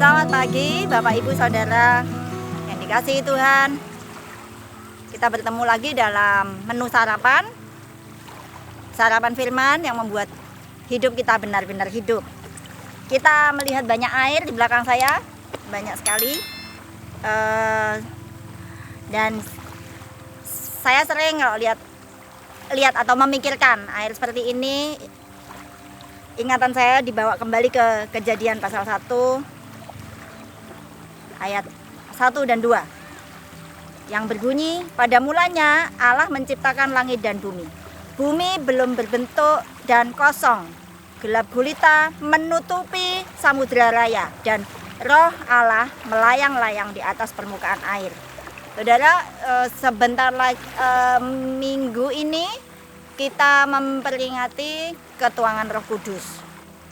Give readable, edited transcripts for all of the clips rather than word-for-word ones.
Selamat pagi Bapak Ibu Saudara yang dikasihi Tuhan. Kita bertemu lagi dalam menu sarapan firman yang membuat hidup kita benar-benar hidup. Kita melihat banyak air di belakang saya, banyak sekali. Dan saya sering kalau lihat atau memikirkan air seperti ini, ingatan saya dibawa kembali ke Kejadian pasal 1 ayat 1 dan 2 yang berbunyi, pada mulanya Allah menciptakan langit dan bumi. Bumi belum berbentuk dan kosong, gelap gulita menutupi samudera raya, dan roh Allah melayang-layang di atas permukaan air. Saudara, sebentar lagi minggu ini kita memperingati ketuangan Roh Kudus.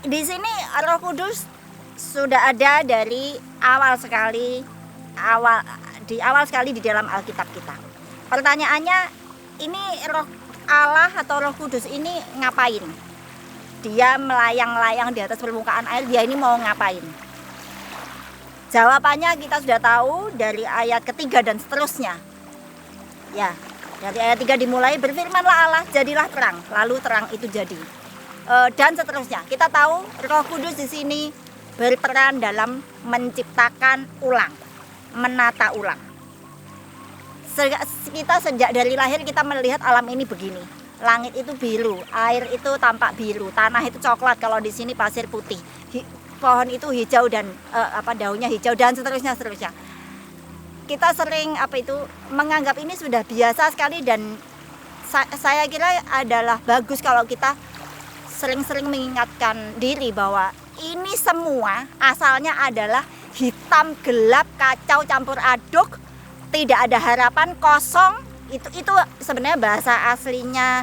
Di sini Roh Kudus sudah ada dari awal sekali di dalam Alkitab kita. Pertanyaannya, ini Roh Allah atau Roh Kudus ini ngapain? Dia melayang-layang di atas permukaan air, dia ini mau ngapain? Jawabannya kita sudah tahu dari ayat ketiga dan seterusnya. Ya, dari ayat 3 dimulai, berfirmanlah Allah, jadilah terang, lalu terang itu jadi. Dan seterusnya. Kita tahu Roh Kudus di sini berperan dalam menciptakan ulang, menata ulang. Kita sejak dari lahir kita melihat alam ini begini. Langit itu biru, air itu tampak biru, tanah itu coklat, kalau di sini pasir putih. Pohon itu hijau dan daunnya hijau dan seterusnya. Kita sering menganggap ini sudah biasa sekali, dan saya kira adalah bagus kalau kita sering-sering mengingatkan diri bahwa ini semua asalnya adalah hitam, gelap, kacau, campur aduk, tidak ada harapan, kosong. Itu sebenarnya bahasa aslinya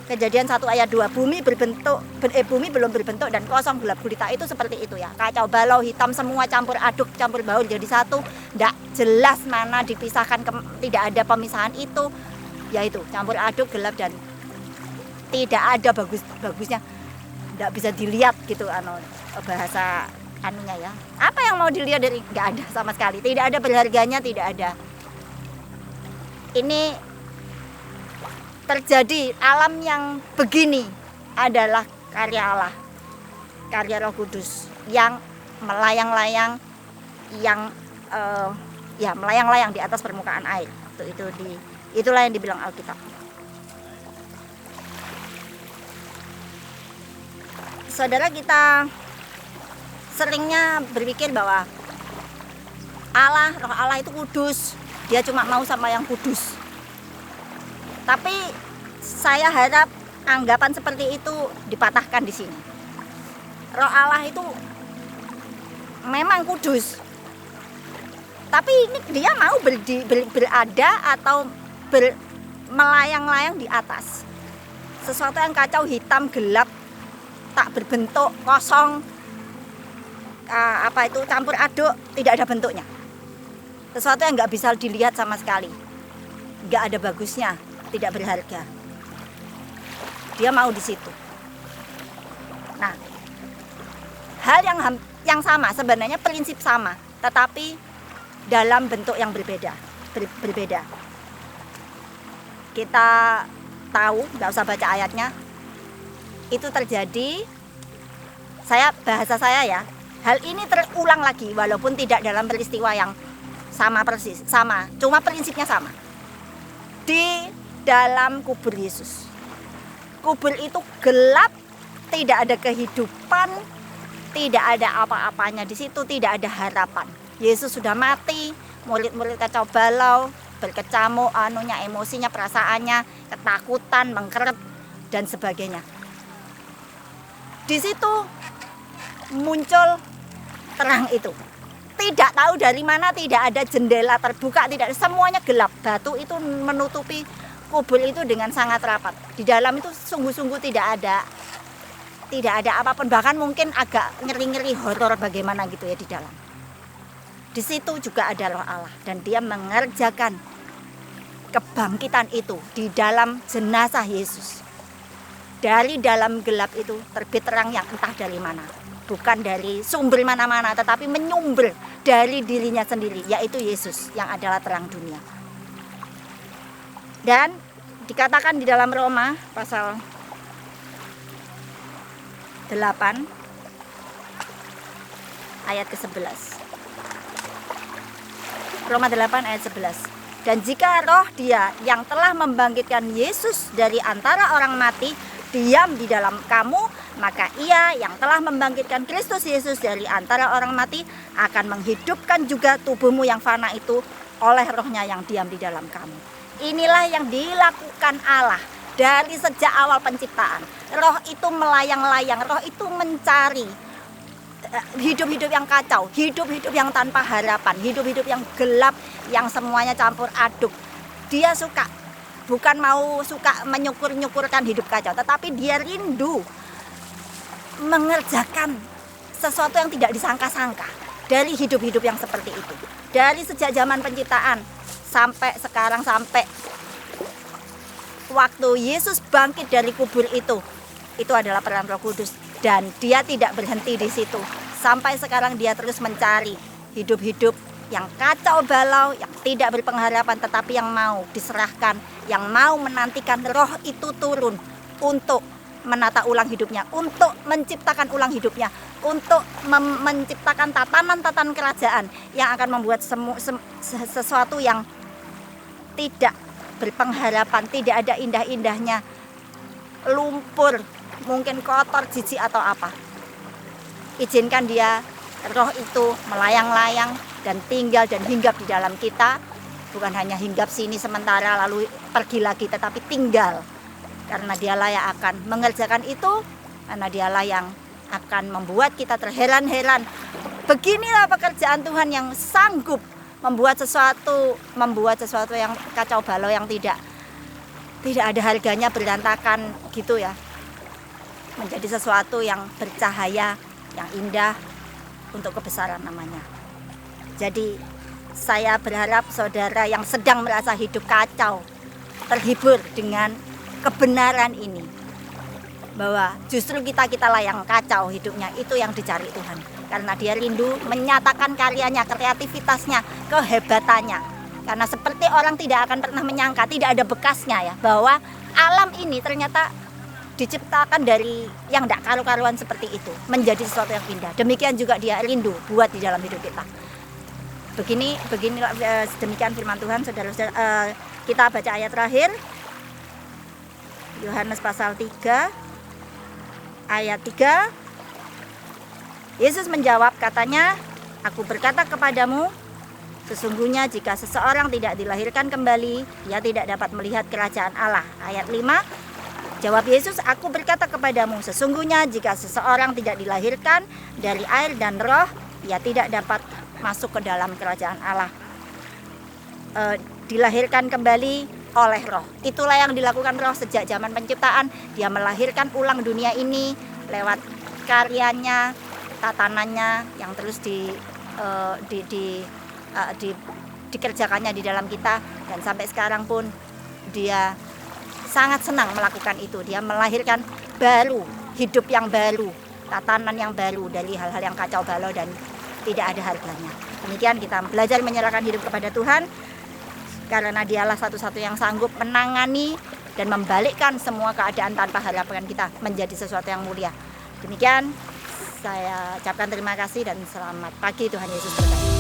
Kejadian 1 ayat 2. Bumi belum berbentuk dan kosong, gelap gulita, itu seperti itu ya. Kacau balau, hitam semua, campur aduk, campur baur jadi satu. Tidak jelas mana dipisahkan, tidak ada pemisahan itu. Yaitu campur aduk, gelap, dan tidak ada bagusnya. Tidak bisa dilihat gitu bahasa ya. Apa yang mau dilihat dari nggak ada sama sekali. Tidak ada berharganya, tidak ada. Ini terjadi, alam yang begini adalah karya Allah, karya Roh Kudus yang melayang-layang, melayang-layang di atas permukaan air. Itulah yang dibilang Alkitab. Saudara, kita seringnya berpikir bahwa Roh Allah itu kudus, dia cuma mau sama yang kudus. Tapi saya harap anggapan seperti itu dipatahkan di sini. Roh Allah itu memang kudus, tapi ini dia mau berada atau melayang-layang di atas sesuatu yang kacau, hitam, gelap, tak berbentuk, kosong, campur aduk, tidak ada bentuknya. Sesuatu yang nggak bisa dilihat sama sekali, nggak ada bagusnya, tidak berharga. Dia mau di situ. Nah, hal yang sama, sebenarnya prinsip sama, tetapi dalam bentuk yang berbeda. Kita tahu, nggak usah baca ayatnya. Itu terjadi, bahasa saya ya, hal ini terulang lagi walaupun tidak dalam peristiwa yang sama, cuma prinsipnya sama. Di dalam kubur Yesus, kubur itu gelap, tidak ada kehidupan, tidak ada apa-apanya di situ, tidak ada harapan. Yesus sudah mati, murid-murid kacau balau, berkecamuk, emosinya, perasaannya, ketakutan, mengkeret dan sebagainya. Di situ muncul terang itu. Tidak tahu dari mana, tidak ada jendela terbuka, tidak ada, semuanya gelap. Batu itu menutupi kubur itu dengan sangat rapat. Di dalam itu sungguh-sungguh tidak ada apapun, bahkan mungkin agak ngeri-ngeri, horor bagaimana gitu ya di dalam. Di situ juga ada Roh Allah, dan dia mengerjakan kebangkitan itu di dalam jenazah Yesus. Dari dalam gelap itu terbit terang yang entah dari mana. bukan dari sumber mana-mana, tetapi menyumber dari dirinya sendiri, yaitu Yesus yang adalah terang dunia. Dan dikatakan di dalam Roma pasal 8 ayat ke-11. Roma 8 ayat 11. Dan jika roh Dia yang telah membangkitkan Yesus dari antara orang mati diam di dalam kamu, maka Ia yang telah membangkitkan Kristus Yesus dari antara orang mati akan menghidupkan juga tubuhmu yang fana itu oleh rohnya yang diam di dalam kamu. Inilah yang dilakukan Allah dari sejak awal penciptaan. Roh itu melayang-layang, roh itu mencari hidup-hidup yang kacau, hidup-hidup yang tanpa harapan, hidup-hidup yang gelap, yang semuanya campur aduk. Dia suka, bukan mau suka menyukur-nyukurkan hidup kacau, tetapi dia rindu mengerjakan sesuatu yang tidak disangka-sangka dari hidup-hidup yang seperti itu. Dari sejak zaman penciptaan sampai sekarang, sampai waktu Yesus bangkit dari kubur itu adalah peran Roh Kudus. Dan dia tidak berhenti di situ. Sampai sekarang dia terus mencari hidup-hidup yang kacau balau, yang tidak berpengharapan, tetapi yang mau diserahkan, yang mau menantikan roh itu turun untuk menata ulang hidupnya, untuk menciptakan ulang hidupnya, untuk menciptakan tatanan-tatanan kerajaan yang akan membuat sesuatu yang tidak berpengharapan, tidak ada indah-indahnya, lumpur, mungkin kotor, jijik atau apa. Izinkan dia, roh itu melayang-layang dan tinggal dan hinggap di dalam kita. Bukan hanya hinggap sini sementara lalu pergi lagi, tetapi tinggal. Karena dialah yang akan mengerjakan itu, karena dialah yang akan membuat kita terheran-heran. Beginilah pekerjaan Tuhan yang sanggup membuat sesuatu yang kacau balau, yang tidak ada harganya, berantakan gitu ya, menjadi sesuatu yang bercahaya, yang indah untuk kebesaran namanya. Jadi saya berharap saudara yang sedang merasa hidup kacau terhibur dengan kebenaran ini, bahwa justru kita lah yang kacau hidupnya, itu yang dicari Tuhan. Karena dia rindu menyatakan karyanya, kreativitasnya, kehebatannya. Karena seperti orang tidak akan pernah menyangka, tidak ada bekasnya ya, bahwa alam ini ternyata diciptakan dari yang tidak karu-karuan seperti itu, menjadi sesuatu yang indah. Demikian juga dia rindu buat di dalam hidup kita. Demikian firman Tuhan, saudara-saudara. Kita baca ayat terakhir, Yohanes pasal 3 ayat 3. Yesus menjawab, katanya, aku berkata kepadamu, sesungguhnya jika seseorang tidak dilahirkan kembali, ia tidak dapat melihat kerajaan Allah. Ayat 5, jawab Yesus, aku berkata kepadamu, sesungguhnya jika seseorang tidak dilahirkan dari air dan roh, ia tidak dapat masuk ke dalam kerajaan Allah. Dilahirkan kembali oleh roh. Itulah yang dilakukan roh sejak zaman penciptaan. Dia melahirkan ulang dunia ini lewat karyanya, tatanannya yang terus dikerjakannya di dalam kita. Dan sampai sekarang pun dia sangat senang melakukan itu. Dia melahirkan baru, hidup yang baru, tatanan yang baru dari hal-hal yang kacau balau dan tidak ada harganya. Demikian kita belajar menyerahkan hidup kepada Tuhan, karena dialah satu-satu yang sanggup menangani dan membalikkan semua keadaan tanpa harapan kita menjadi sesuatu yang mulia. Demikian saya ucapkan terima kasih dan selamat pagi. Tuhan Yesus berkati.